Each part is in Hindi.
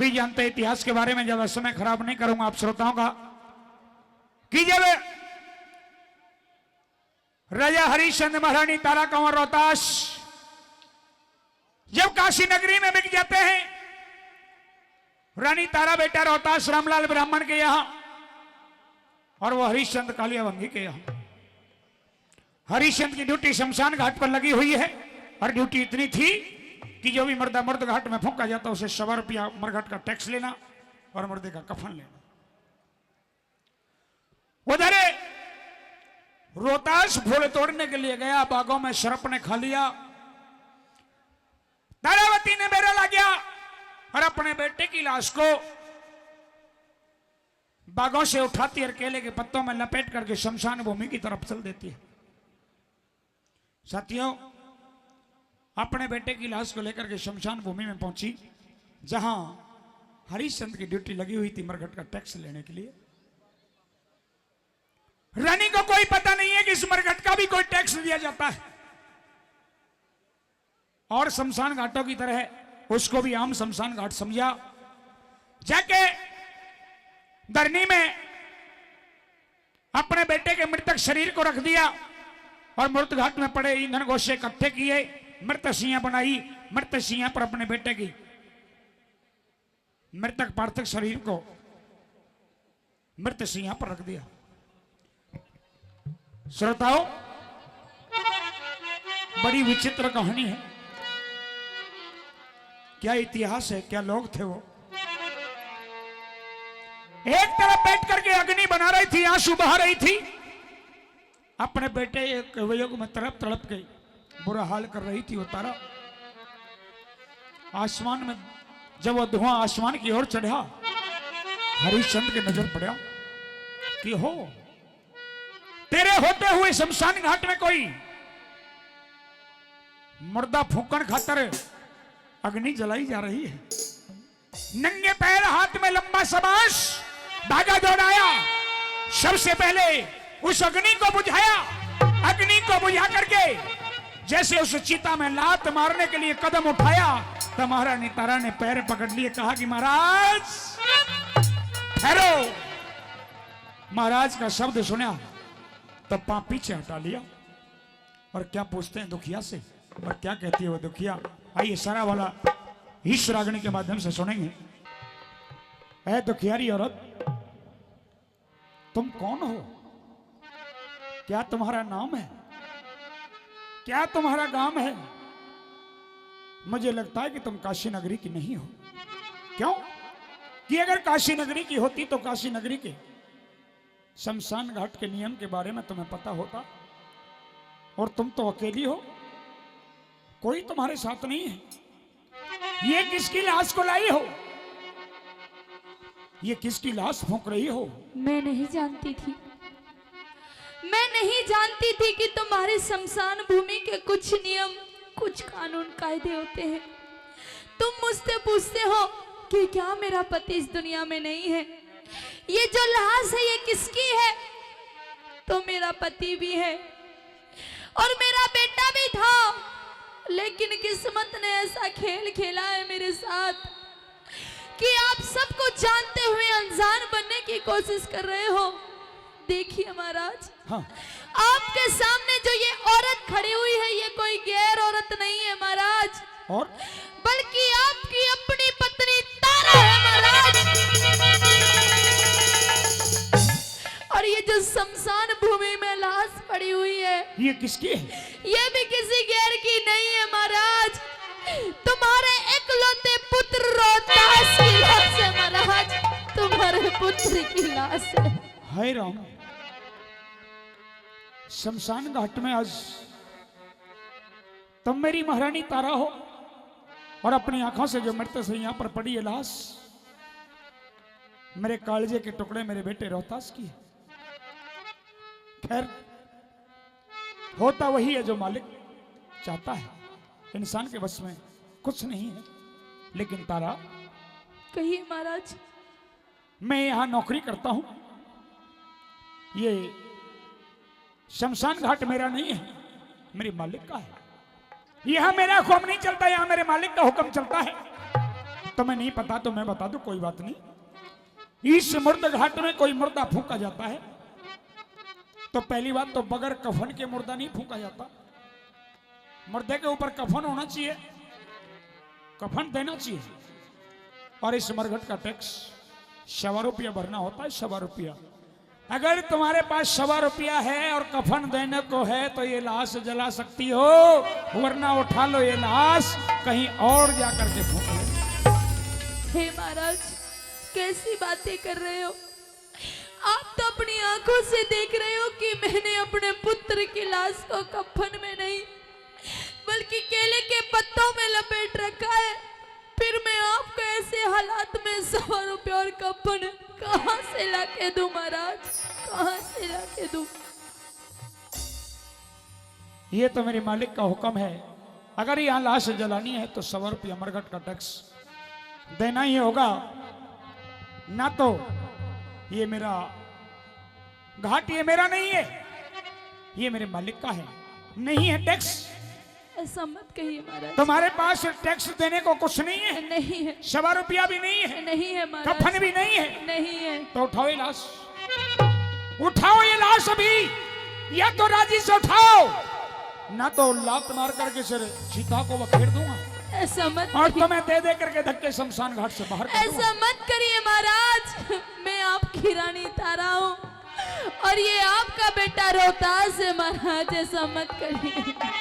सभी जानते हैं इतिहास के बारे में, ज्यादा समय खराब नहीं करूंगा आप श्रोताओं का। कि जब राजा हरिश्चंद्र महारानी तारा कंवर रोहतास जब काशी नगरी में बिक जाते हैं, रानी तारा बेटा रोहतास रामलाल ब्राह्मण के यहां और वो हरिश्चंद्र कालियावंगी के यहां। हरिश्चंद्र की ड्यूटी शमशान घाट पर लगी हुई है और ड्यूटी इतनी थी कि जो भी मर्दा मर्द घाट में फूंका जाता उसे 100 रुपया मरघट का टैक्स लेना और मर्दे का कफन लेना। उधर रोहतास फूल तोड़ने के लिए गया, बागों में शरप ने खा लिया। तारावती ने बेरा ला गया और अपने बेटे की लाश को बागों से उठाती और केले के पत्तों में लपेट करके शमशान भूमि की तरफ चल देती है। साथियों, अपने बेटे की लाश को लेकर के शमशान भूमि में पहुंची जहां हरिश्चंद्र की ड्यूटी लगी हुई थी मरघट का टैक्स लेने के लिए। रानी को कोई पता नहीं है कि इस मरघट का भी कोई टैक्स दिया जाता है और शमशान घाटों की तरह उसको भी आम शमशान घाट समझा। जाके धरनी में अपने बेटे के मृतक शरीर को रख दिया और मृत घाट में पड़े ईंधन गोशे इकट्ठे किए, मृत सियां बनाई, मृत सियां पर अपने बेटे की मृतक पार्थिव शरीर को मृत सियां पर रख दिया। श्रोताओं, बड़ी विचित्र कहानी है। क्या इतिहास है, क्या लोग थे वो। एक तरफ बैठ करके अग्नि बना रही थी, आंसू बहा रही थी, अपने बेटे एक वियोग में तड़प तड़प के बुरा हाल कर रही थी वो तारा। आसमान में जब वो धुआं आसमान की ओर चढ़ा, हरिश्चंद्र की नजर पड़ा कि हो तेरे होते हुए शमशान घाट में कोई मुर्दा फूकन खातर अग्नि जलाई जा रही है। नंगे पैर, हाथ में लंबा समास, धागा दौड़ाया, सबसे पहले उस अग्नि को बुझाया। अग्नि को बुझा करके जैसे उस चिता में लात मारने के लिए कदम उठाया तो महारानी तारा ने पैर पकड़ लिए, कहा कि महाराज ठहरो। महाराज का शब्द सुना तो पांव पीछे हटा लिया और क्या पूछते हैं दुखिया से और क्या कहती है वो दुखिया, आइए सारा वाला इस रागनी के माध्यम से सुनेंगे। ऐ दुखियारी औरत, तुम कौन हो? क्या तुम्हारा नाम है? क्या तुम्हारा गांव है? मुझे लगता है कि तुम काशी नगरी की नहीं हो। क्यों? कि अगर काशी नगरी की होती तो काशी नगरी के शमशान घाट के नियम के बारे में तुम्हें पता होता। और तुम तो अकेली हो, कोई तुम्हारे साथ नहीं है। ये किसकी लाश को लाई हो? ये किसकी लाश फूंक रही हो? मैं नहीं जानती थी, मैं नहीं जानती थी कि तुम्हारे शमशान भूमि के कुछ नियम, कुछ कानून कायदे होते हैं। तुम मुझसे पूछते हो कि क्या मेरा पति इस दुनिया में नहीं है? ये जो लाश है ये किसकी है? तो मेरा पति भी है और मेरा बेटा भी था, लेकिन किस्मत ने ऐसा खेल खेला है मेरे साथ कि आप सब कुछ जानते हुए अनजान बनने की कोशिश कर रहे हो। देखिए महाराज, हाँ। आपके सामने जो ये औरत खड़ी हुई है ये कोई गैर औरत नहीं है महाराज, और बल्कि आपकी अपनी पत्नी तारा है महाराज। और ये जो शमशान भूमि में लाश पड़ी हुई है ये किसकी है? ये भी किसी गैर की नहीं है महाराज, तुम्हारे इकलौते पुत्र रोहतास की लाश है महाराज, तुम्हारे पुत्र की लाश है। हाय राम, शमशान घाट में आज तुम मेरी महारानी तारा हो और अपनी आंखों से जो मृत से यहां पर पड़ी है लाश, मेरे कालजे के टुकड़े मेरे बेटे रोहतास की है। खैर, होता वही है जो मालिक चाहता है, इंसान के बस में कुछ नहीं है। लेकिन तारा, कहिए महाराज। मैं यहां नौकरी करता हूं, ये शमशान घाट मेरा नहीं है, मेरे मालिक का है। यहां मेरा हुक्म नहीं चलता, यहां मेरे मालिक का हुक्म चलता है। तुम्हें नहीं पता तो मैं बता दूं, कोई बात नहीं। इस मुर्द घाट में कोई मुर्दा फूंका जाता है तो पहली बात तो बगैर कफन के मुर्दा नहीं फूंका जाता। मुर्दे के ऊपर कफन होना चाहिए, कफन देना चाहिए। और इस मरघट का टैक्स 100 रुपया भरना होता है, 100 रुपया। अगर तुम्हारे पास 100 रुपया है और कफन देने को है तो ये लाश जला सकती हो, वरना उठा लो ये लाश कहीं और जाकर के फूंक लो। हे महाराज, कैसी बातें कर रहे हो? आप तो अपनी आंखों से देख रहे हो कि मैंने अपने पुत्र की लाश को कफन में नहीं बल्कि केले के पत्तों में लपेट रखा है। फिर मैं आपको ऐसे हालात में 100 रुपये और कफन कहां से लाके दूं महाराज, कहां से लाके दूं? ये तो मेरे मालिक का हुक्म है। अगर यहाँ लाश जलानी है तो 100 रुपया मरघट का टैक्स देना ही होगा, ना तो ये मेरा घाट ये मेरा नहीं है, ये मेरे मालिक का है, नहीं है टैक्स। ऐसा मत कहिए महाराज। तुम्हारे पास टैक्स देने को कुछ नहीं है? नहीं है। 100 रुपया भी नहीं है? नहीं है महाराज। कफन भी नहीं है? नहीं है। तो उठाओ ये लाश, उठाओ ये लाश अभी, या तो राजी से उठाओ, ना तो लात मार करके सिर सीता को बखेर दूंगा। ऐसा मत और तुम्हें दे दे करके धक्के शमशान घाट से बाहर कर दूंगा। ऐसा मत करिए महाराज, मैं आपकी रानी तारा हूँ और ये आपका बेटा रोहतास है महाराज, ऐसा मत करिए।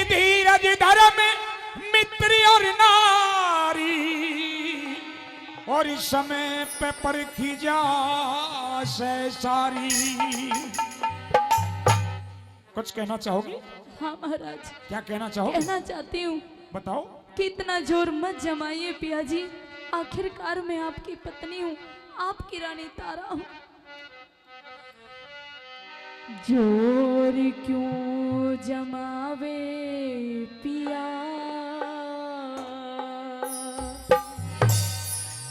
धीरज धर्म मित्र और नारी और इस समय पे परखी जा से सारी। कुछ कहना चाहोगी? हाँ महाराज। क्या कहना चाहोगी? कहना चाहती हूँ। बताओ। कि इतना जोर मत जमाइए पिया जी, आखिरकार मैं आपकी पत्नी हूँ, आपकी रानी तारा हूँ। जोर क्यों जमावे पिया,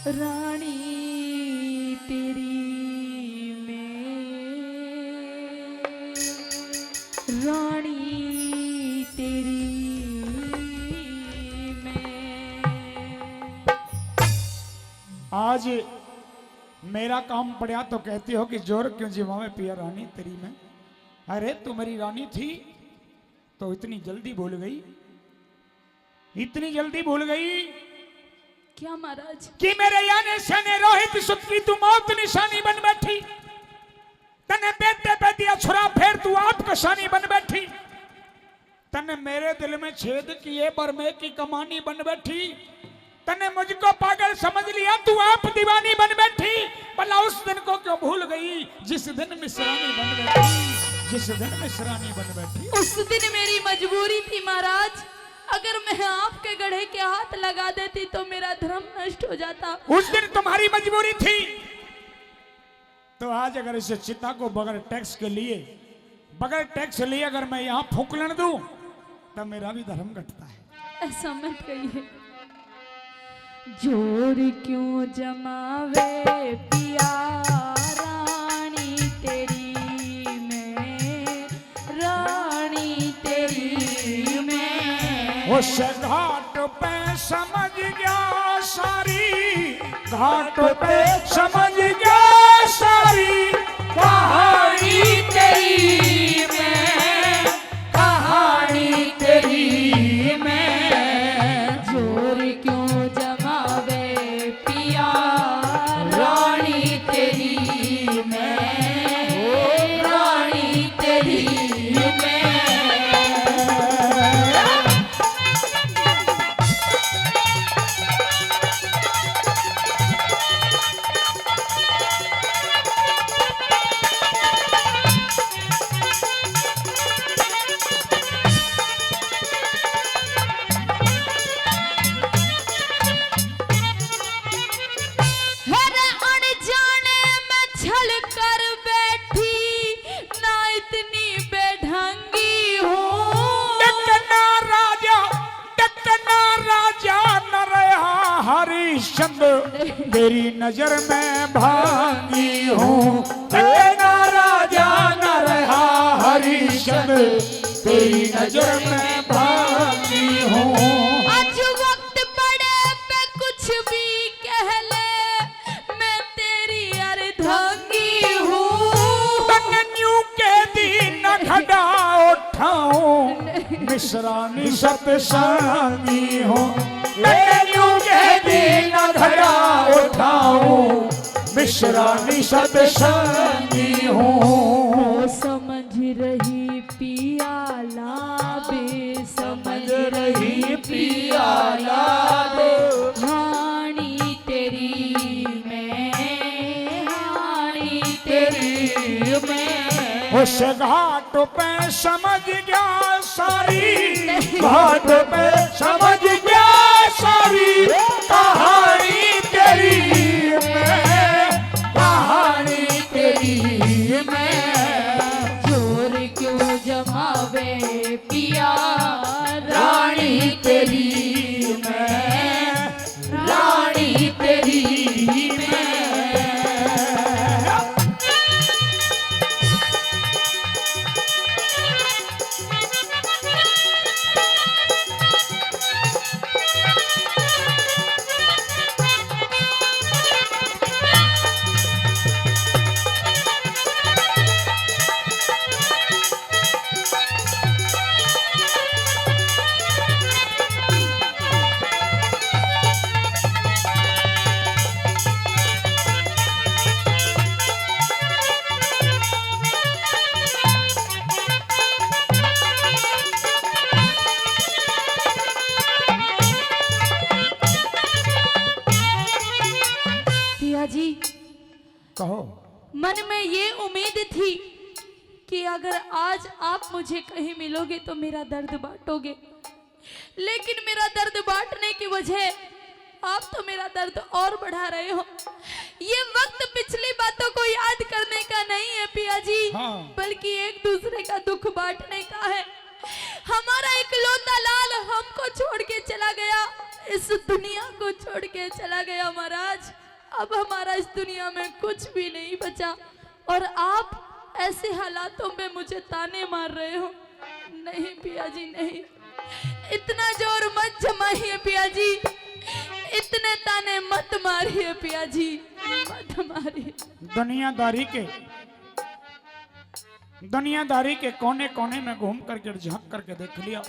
रानी तेरी मैं, रानी तेरी आज मेरा काम पड़ा तो कहती हो कि जोर क्यों जिमावे पिया रानी तेरी में। अरे तू मेरी रानी थी तो इतनी जल्दी भूल गई, इतनी जल्दी भूल गई क्या महाराज? कि मेरे याने सने रोहित सुत की तू मौत निशानी बन बैठी, तने बेटे पे दिया छुरा फेर तू आप कशानी बन बैठी, तने मेरे दिल में छेद किए बरमे की कमानी बन बैठी, तने मुझको पागल समझ लिया तू आप दीवानी बन बैठी। भला उस दिन को क्यों भूल गई जिस दिन मिसरानी बन बैठी, जिस दिन मिसरानी बन बैठी। उस दिन मेरी मजबूरी थी महाराज, अगर मैं आपके गढ़े के हाथ लगा देती तो मेरा धर्म नष्ट हो जाता। उस दिन तुम्हारी मजबूरी थी तो आज अगर इसे चिता को बगैर टैक्स के लिए, बगैर टैक्स लिए अगर मैं यहाँ फूकलन दूं तब मेरा भी धर्म घटता है। ऐसा मत कहिए। जोर क्यों जमावे पिया, रानी तेरी मैं, रानी तेरी मैं। उस घाट पे समझ गया सारी, घाट पे समझ गया सारी कहानी तेरी मैं, कहानी तेरी मैं। जोर क्यों जमावे पिया, रानी तेरी मैं, रानी तेरी मैं। चंद तेरी नजर में भागी हूँ, तेरा राजा न रहा हरिश्चंद्र तेरी नजर में भागी हूँ। आज वक्त पड़े पे कुछ भी कह ले, मैं तेरी अर्धांगी हूँ। तन्यू के दिन घड़ा उठाऊं, मिश्रानी सतसंगी हूँ। तन्यू के दिन घड़ा उठाऊं, मिश्रानी सतसंगी हूँ। समझ रही पियाला बे, समझ रही पियाला बे, हानी तेरी मैं, हानी तेरी मैं। उस घाट पे समझ गया सारी, घाट पे समझ गया सारी कहानी तेरी मैं, कहानी तेरी मैं। जोर क्यों जमावे पिया, रानी तेरी मैं, रानी तेरी मैं। जी कहो। मन में ये उम्मीद थी कि अगर आज आप मुझे कहीं मिलोगे तो मेरा दर्द बांटोगे, लेकिन मेरा दर्द बांटने की वजह आप तो मेरा दर्द और बढ़ा रहे हो। ये वक्त पिछली बातों को याद करने का नहीं है पिया जी, हाँ। बल्कि एक दूसरे का दुख बांटने का है। हमारा इकलौता लाल हमको छोड़ के चला गया, इस दुनिया को छोड़ के चला गया महाराज। अब हमारा इस दुनिया में कुछ भी नहीं बचा और आप ऐसे हालातों में मुझे ताने मार रहे हो। नहीं पिया जी नहीं, इतना जोर मत जमाइए पिया जी, इतने ताने मत मारिए पिया जी, मत मारिए। दुनियादारी के कोने कोने में घूम करके झांक करके देख लिया,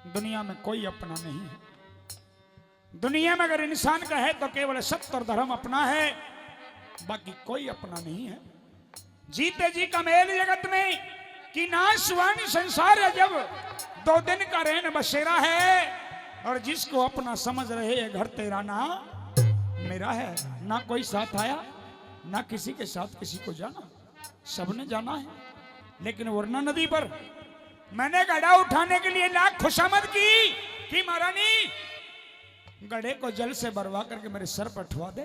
दुनिया में कोई अपना नहीं है। दुनिया में अगर इंसान का है तो केवल सत्य और धर्म अपना है, बाकी कोई अपना नहीं है। जीते जी का मेल जगत में कि नाशवान संसार है, जब 2 दिन का रहन बसेरा है। और जिसको अपना समझ रहे ये घर तेरा ना मेरा है। ना कोई साथ आया, ना किसी के साथ किसी को जाना, सबने जाना है। लेकिन वरना नदी पर मैंने गड़ा उठाने के लिए लाख खुशामद की कि महारानी गड़े को जल से भरवा करके मेरे सर पर ठुआ दे।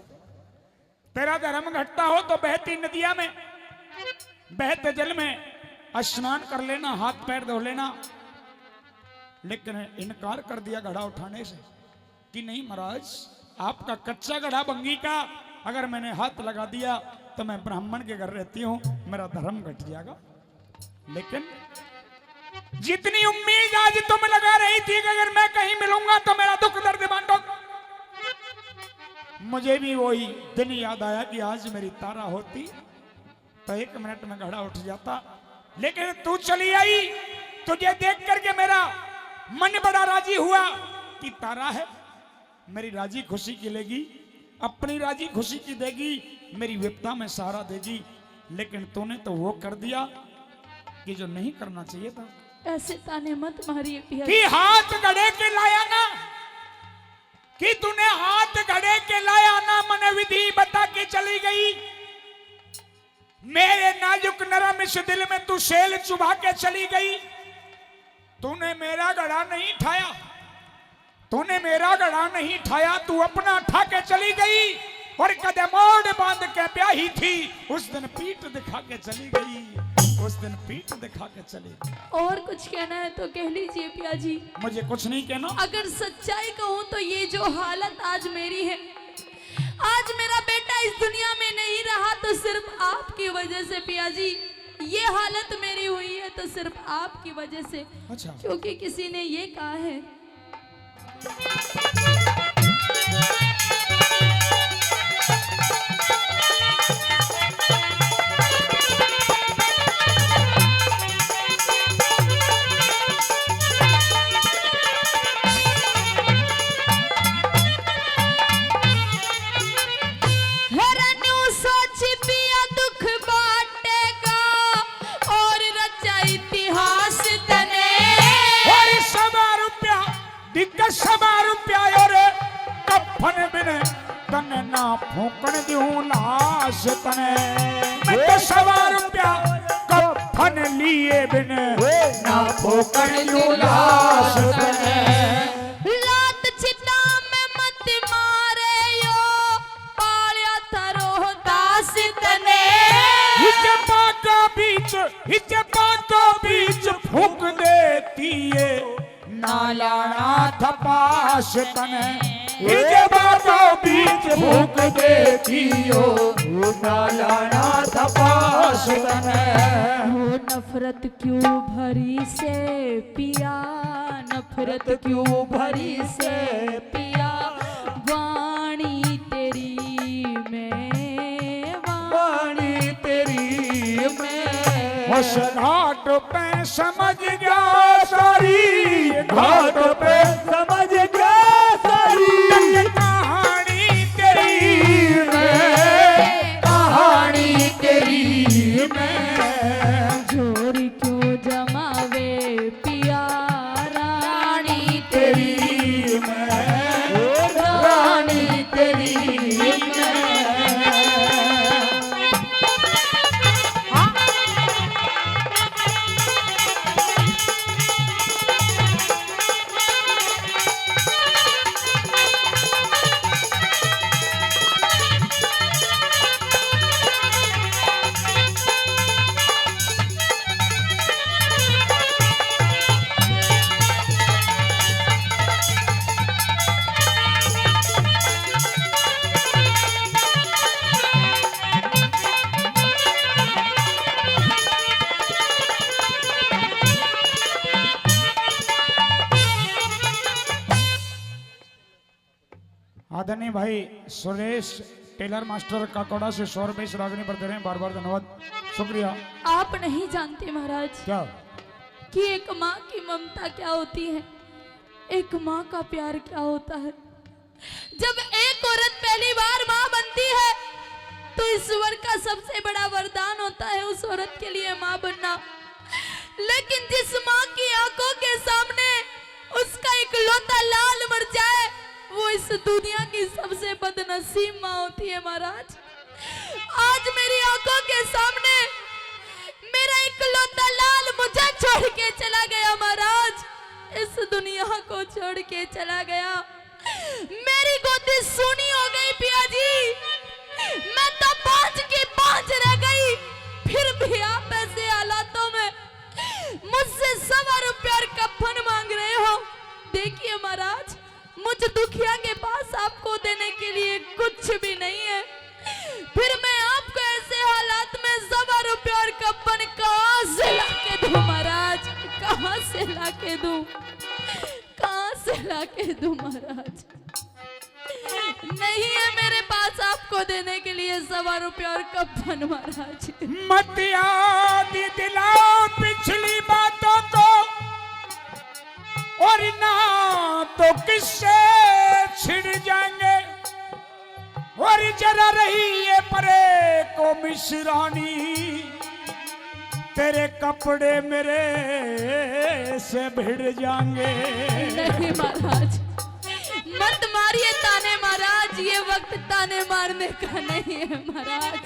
तेरा धर्म घटता हो तो बहती नदिया में, बहते जल में स्नान कर लेना, हाथ पैर धो लेना। लेकिन इनकार कर दिया घड़ा उठाने से कि नहीं महाराज, आपका कच्चा घड़ा बंगी का अगर मैंने हाथ लगा दिया तो मैं ब्राह्मण के घर रहती हूं, मेरा धर्म घट जाएगा। लेकिन जितनी उम्मीद आज तुम लगा रही थी कि अगर मैं कहीं मिलूंगा तो मेरा दुख दर्द बांटो, मुझे भी वही दिन याद आया कि आज मेरी तारा होती तो 1 मिनट में घड़ा उठ जाता। लेकिन तू चली आई, तुझे देख करके मेरा मन बड़ा राजी हुआ कि तारा है, मेरी राजी खुशी की लेगी, अपनी राजी खुशी की देगी, मेरी विपदा में सहारा देगी। लेकिन तूने तो वो कर दिया कि जो नहीं करना चाहिए था। ऐसे ताने मत मारिए पिया कि हाथ गड़े के लाया ना, कि तूने हाथ गड़े के लाया ना, मन विधि बता के चली गई। मेरे नाजुक नरम इस दिल में तू शेल चुभा के चली गई। तूने मेरा गड़ा नहीं ठाया, तूने मेरा गड़ा नहीं ठाया, तू अपना ठा के चली गई। और कदमोड़ बांध के ब्याही थी, उस दिन पीठ दिखा के चली गई। उस दिन पीठ दिखा के चले। और कुछ कहना है तो कह लीजिए पिया जी। मुझे कुछ नहीं कहना। अगर सच्चाई कहूँ तो ये जो हालत आज मेरी है, आज मेरा बेटा इस दुनिया में नहीं रहा तो सिर्फ आपकी वजह से पिया जी। ये हालत मेरी हुई है तो सिर्फ आपकी वजह से। अच्छा। क्योंकि किसी ने ये कहा है फूकण दूं लाश तने मैं 100 रुपया कफन लिए बिन ना फूकण दूं लाश तने। लात चिता में मत मारे यो पालिया थरो दास तने। हिचे बातों बीच फूक देती है ना लाना थपाश तने। हिचे बातों बीच फूक देती हो ना लाना थपाश तने। हो नफरत क्यों भरी से पिया, नफरत क्यों भरी से पिया, वाणी तेरी में, वाणी तेरी में। उस घाट पे समझ गया सारी, घाट पे समझ गया सारी कहानी तेरी में, कहानी तेरी में। जोर क्यों जमावे पिया, रानी तेरी में, रानी तेरी में। आदरणीय भाई सुरेश टेलर मास्टर काकोड़ा से 100 रुपए इस रागनी पर दे रहे हैं, बार बार धन्यवाद, शुक्रिया। आप नहीं जानते महाराज क्या कि एक माँ की ममता क्या होती है, एक माँ का प्यार क्या होता है। जब एक औरत पहली बार माँ बनती है तो ईश्वर का सबसे बड़ा वरदान होता है उस औरत के लिए माँ बनना। लेकिन जिस माँ की आंखों के सामने उसका इकलौता लाल मर जाए वो इस दुनिया की सबसे बदनसीब माँ होती है महाराज। आज मेरी आंखों के सामने मेरा इकलौता लाल मुझे छोड़ के चला गया महाराज, इस दुनिया को छोड़ के चला गया। मेरी गोदी सूनी हो गई पिया जी, मैं तो 5 की 5 रह गई। फिर भी आप ऐसे हालातों में मुझसे 100 रुपया कफन मांग रहे हो। देखिए महाराज, मुझ दुखिया के पास आपको देने के लिए कुछ भी नहीं है, फिर मैं आपको ऐसे हालात में 100 रुपया और कफन कहाँ से लाके दूं महाराज, कहाँ से लाके दूं, कहाँ से लाके दूं महाराज। नहीं है मेरे पास आपको देने के लिए 100 रुपया और कफन महाराज। मत याद दिलाओ पिछली बातों को और ना तो किससे छिड़ जाएंगे। और जरा रही ये परे को मिश्रानी, तेरे कपड़े मेरे से भिड़ जाएंगे। नहीं महाराज, मत मारिए ताने महाराज, ये वक्त ताने मारने का नहीं है महाराज।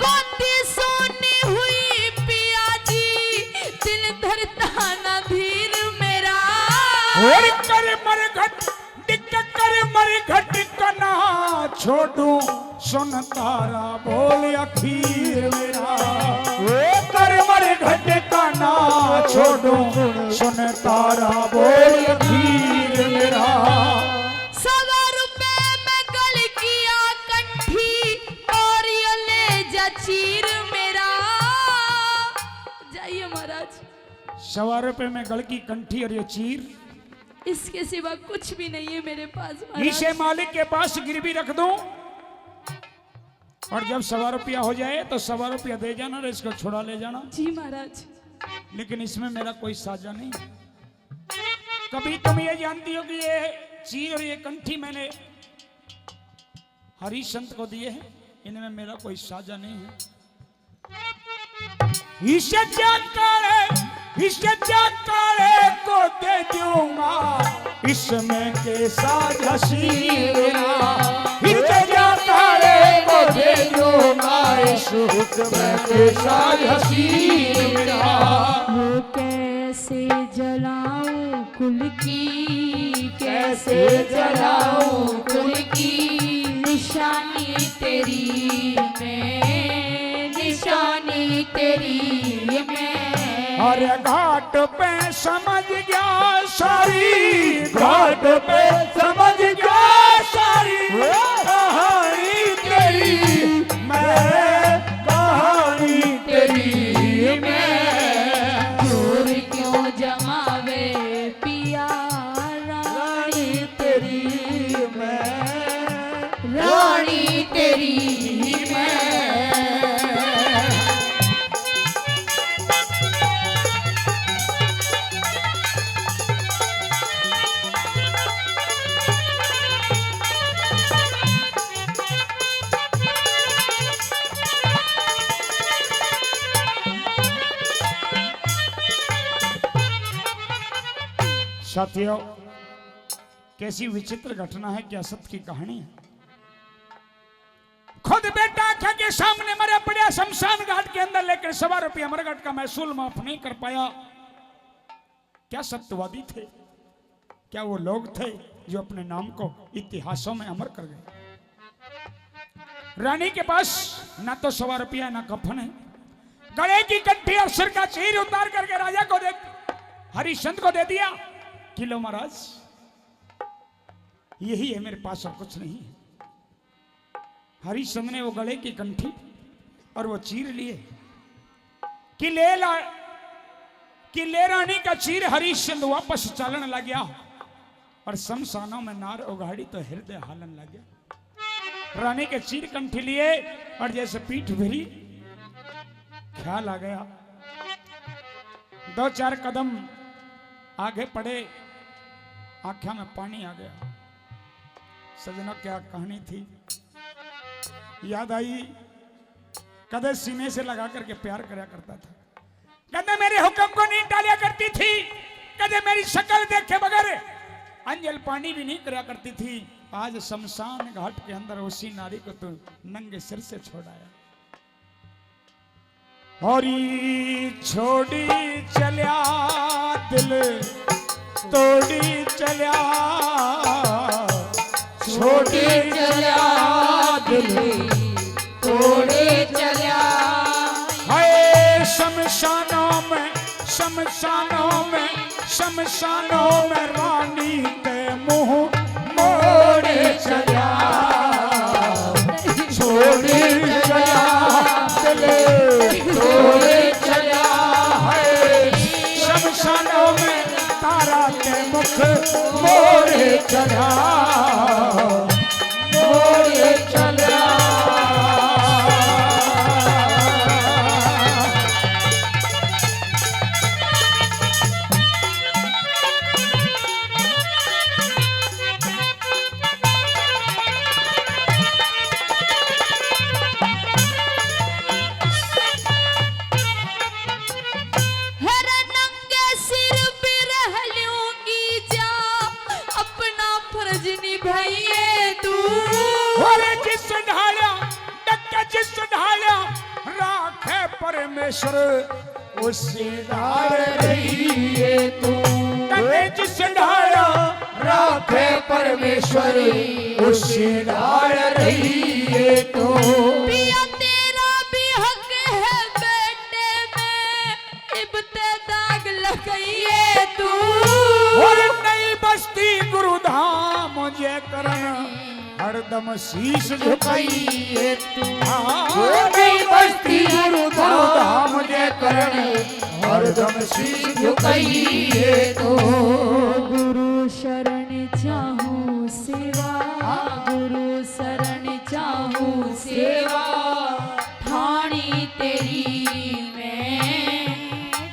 गोदी सोनी हुई पिया जी, दिल धरता ना धीर मेरा। और कर मर घट कर मर घट कना छोड़ू सुन तारा बोल अखीर मेरा कर मर घटका ना छोड़ू सुन तारा बोल अखीर मेरा 100 रुपए में गल किया कंठी और ये ले जा चीर मेरा। जाइए महाराज। 100 रुपए में गल की कंठी और ये चीर, इसके सिवा कुछ भी नहीं है मेरे पास महाराज। इसे मालिक के पास गिरवी रख दूं और जब 100 रुपया हो जाए तो 100 रुपया दे जाना और इसको छुड़ा ले जाना। जी महाराज। लेकिन इसमें मेरा कोई साझा नहीं। कभी तुम ये जानती हो कि ये चीर और ये कंठी मैंने हरी संत को दिए हैं, इनमें मेरा कोई साझा नहीं है। इसे जकारे को दे दूंगा इसमें के साझा सीरा। इसे जकारे को दे दूंगा इसमें के साझा सीरा। वो कैसे जलाऊं कुल की, कैसे जलाऊं कुल की निशानी तेरी मैं, निशानी तेरी मैं। और घाट पे समझ गया सारी, घाट पे समझ गया सारी कहानी तेरी मैं, कहानी तेरी मैं। चोर क्यों जमावे पिया रानी तेरी मैं, रानी तेरी मैं। साथियों, कैसी विचित्र घटना है, क्या सत्य की कहानी है। खुद बेटा आंखों के सामने मरे पड़े शमशान घाट के अंदर, लेकिन 100 रुपया मरघट का महसूल माफ नहीं कर पाया। क्या सत्यवादी थे? क्या वो लोग थे जो अपने नाम को इतिहासों में अमर कर गए? रानी के पास ना तो 100 रुपया ना कफन है, गले की कंठी और सिर का चीर उतार करके राजा को दे, हरिश्चंद्र को दे दिया। किलो महाराज, यही है मेरे पास और कुछ नहीं है। हरिश्चंद्र ने वो गले की कंठी और वो चीर लिए कि ले रानी का चीर हरिश्चंद्र वापस चलन लग गया और शमशानों में नार उगाड़ी तो हृदय हालन लग गया। रानी के चीर कंठी लिए और जैसे पीठ भरी, ख्याल आ गया। 2-4 कदम आगे पड़े, आंखों में पानी आ गया। सजना क्या कहानी थी, याद आई। कदे सीने से लगा करके प्यार करा करता था, कदे मेरे हुक्म को नहीं टालिया करती थी, कदे मेरी शक्ल देखे बगैर अंजल पानी भी नहीं करा करती थी। आज शमशान घाट के अंदर उसी नारी को तो नंगे सिर से छोड़ाया। और छोड़ी चलिया दिल तोड़ी चलिया, छोड़ी चलिया दिल तोड़ी चलिया। हाय शमशानों में, शमशानों में, शमशानों में रानी के मुंह मोड़े चलिया, छोड़ी चलिया दिल तोड़े चलिया। हाय शमशानों में तारा के मुख मोड़े चलिया, मोड़े चलिया। परमेश्वर उससे डाल रही है तू, जिस ढाला राखे परमेश्वर उससे डाल रही झुकाइए तो पिया तेरा भी हक है बेटे में इब्ते दाग लगाइए तू और नई बस्ती गुरुधाम जे करण हरदम शीश झुकाइए तू नई बस्ती गुरुधाम जे करण हरदम शीश झुकाइए तो गुरु शरण चाहूं सेवा गुरु शरण चाहूं सेवा ठाणी तेरी मैं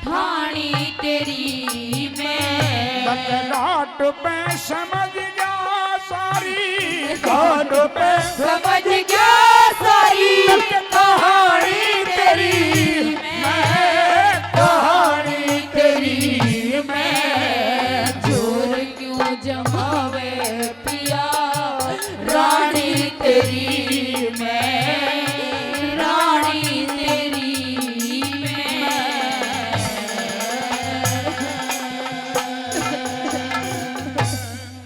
ठाणी तेरी मैं घाट पे समझ जा सारी घाट पे समझ